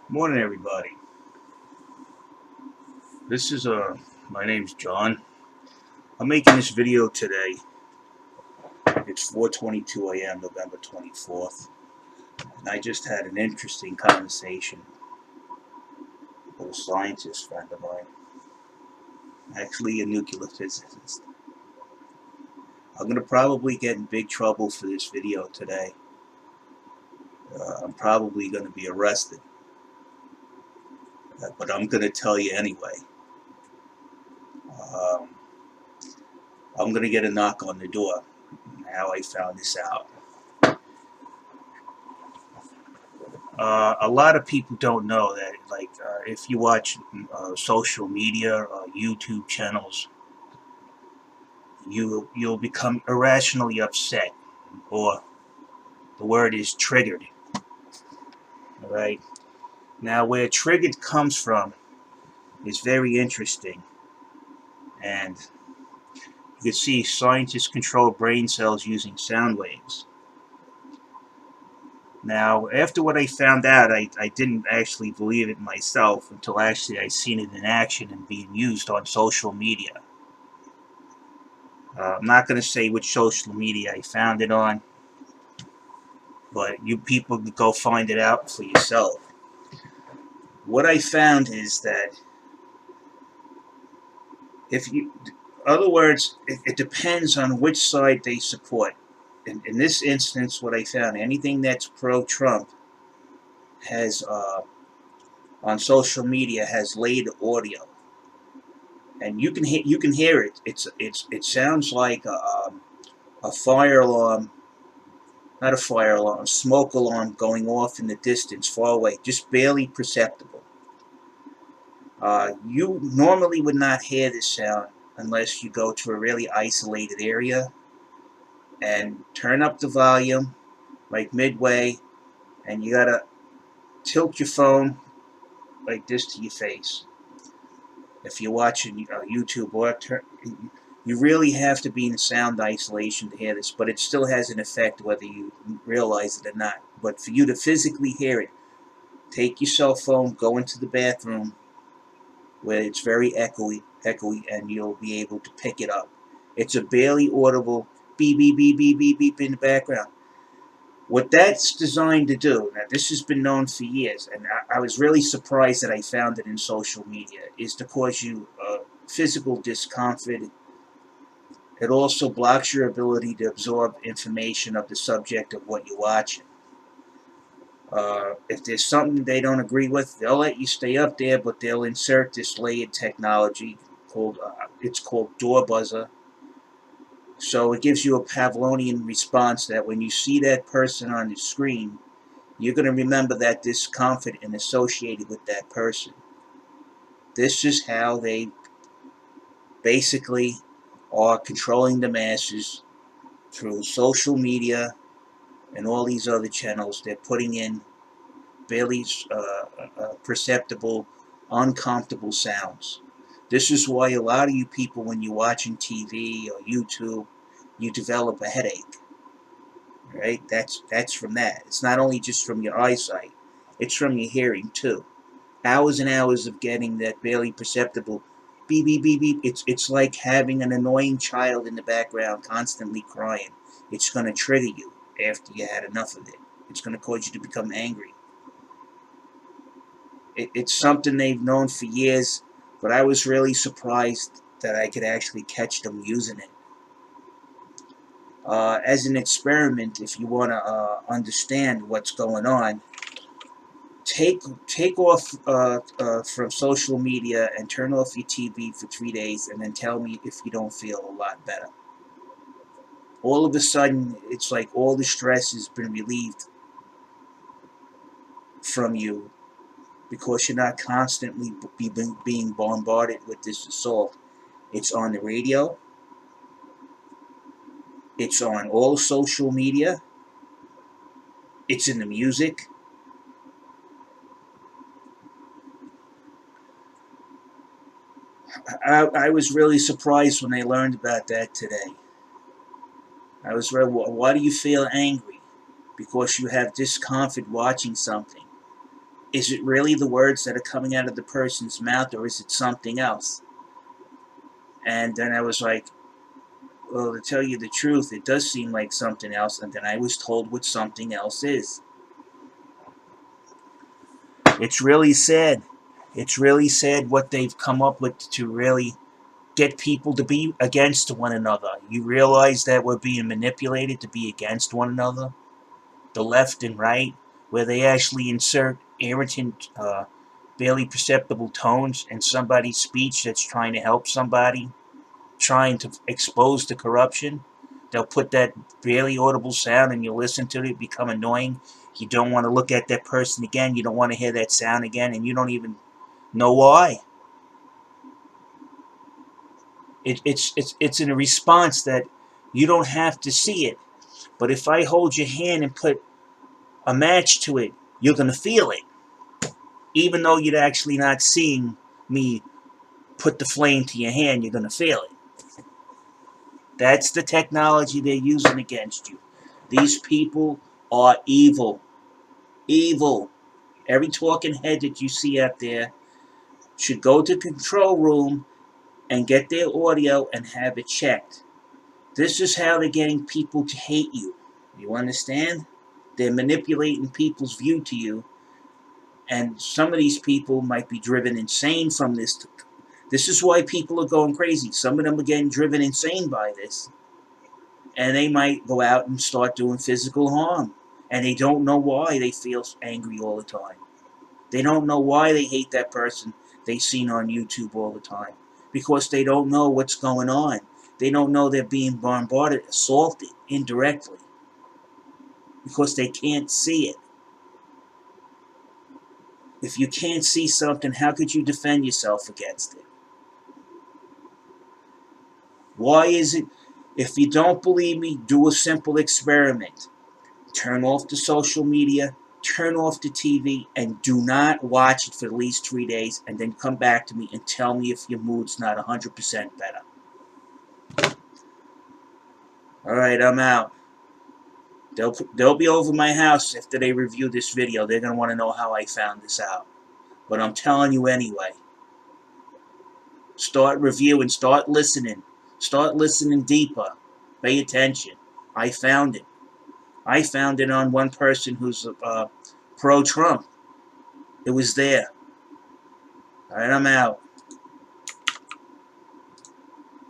Morning, everybody. This is my name's John. I'm making this video today. It's 4:22 a.m. November 24th, and I just had an interesting conversation with a scientist friend of mine, actually a nuclear physicist. I'm gonna probably get in big trouble for this video today. I'm probably gonna be arrested, but I'm gonna tell you anyway. Um, I'm gonna get a knock on the door. How I found this out. A lot of people don't know that, like, if you watch social media or YouTube channels, you'll become irrationally upset, or the word is triggered. All right. Now, where triggered comes from is very interesting, and you can see scientists control brain cells using sound waves. Now, after what I found out, I didn't actually believe it myself until actually I seen it in action and being used on social media. I'm not going to say which social media I found it on, but you people can go find it out for yourself. What I found is that if you, in other words, it depends on which side they support. In this instance, what I found, anything that's pro-Trump has, on social media, has laid audio, and you can hear it. It sounds like a fire alarm. Not a fire alarm, a smoke alarm going off in the distance, far away, just barely perceptible. You normally would not hear this sound unless you go to a really isolated area and turn up the volume, like midway, and you gotta tilt your phone like this to your face. If you're watching YouTube, or you really have to be in sound isolation to hear this, but it still has an effect whether you realize it or not. But for you to physically hear it, take your cell phone, go into the bathroom where it's very echoey, and you'll be able to pick it up. It's a barely audible beep, beep, beep, beep, beep, beep in the background. What that's designed to do, now this has been known for years, and I was really surprised that I found it in social media, is to cause you physical discomfort. It also blocks your ability to absorb information of the subject of what you're watching. If there's something they don't agree with, they'll let you stay up there, but they'll insert this layered technology called, it's called door buzzer. So it gives you a Pavlovian response that when you see that person on the screen, you're going to remember that discomfort and associated with that person. This is how they basically are controlling the masses through social media and all these other channels. They're putting in barely perceptible, uncomfortable sounds. This is why a lot of you people, when you're watching TV or YouTube, you develop a headache. Right? That's from that. It's not only just from your eyesight; it's from your hearing too. Hours and hours of getting that barely perceptible beep beep beep beep. It's like having an annoying child in the background constantly crying. It's going to trigger you after you had enough of it. It's going to cause you to become angry. It's something they've known for years, but I was really surprised that I could actually catch them using it. As an experiment, if you want to understand what's going on, take off from social media and turn off your TV for 3 days, and then tell me if you don't feel a lot better. All of a sudden, it's like all the stress has been relieved from you because you're not constantly being bombarded with this assault. It's on the radio. It's on all social media. It's in the music. I was really surprised when I learned about that today. I was really, why do you feel angry? Because you have discomfort watching something. Is it really the words that are coming out of the person's mouth, or is it something else? And then I was like, well, to tell you the truth, it does seem like something else. And then I was told what something else is. It's really sad. It's really sad what they've come up with to really get people to be against one another. You realize that we're being manipulated to be against one another? The left and right, where they actually insert irritant, barely perceptible tones in somebody's speech that's trying to help somebody, trying to expose the corruption. They'll put that barely audible sound and you listen to it, become annoying. You don't want to look at that person again. You don't want to hear that sound again, and you don't even know why. It's in a response that you don't have to see it. But if I hold your hand and put a match to it, you're going to feel it. Even though you're actually not seeing me put the flame to your hand, you're going to feel it. That's the technology they're using against you. These people are evil. Evil. Every talking head that you see out there should go to the control room and get their audio and have it checked. This is how they're getting people to hate you. You understand? They're manipulating people's view to you, and some of these people might be driven insane from this. This is why people are going crazy. Some of them are getting driven insane by this, and they might go out and start doing physical harm, and they don't know why they feel angry all the time. They don't know why they hate that person they've seen on YouTube all the time, because they don't know what's going on. They don't know they're being bombarded, assaulted indirectly, because they can't see it. If you can't see something, how could you defend yourself against it? Why is it? If you don't believe me, do a simple experiment. Turn off the social media, turn off the TV, and do not watch it for at least 3 days, and then come back to me and tell me if your mood's not 100% better. Alright, I'm out. They'll be over my house after they review this video. They're going to want to know how I found this out. But I'm telling you anyway. Start reviewing. Start listening. Start listening deeper. Pay attention. I found it. I found it on one person who's pro-Trump. It was there. Alright, I'm out.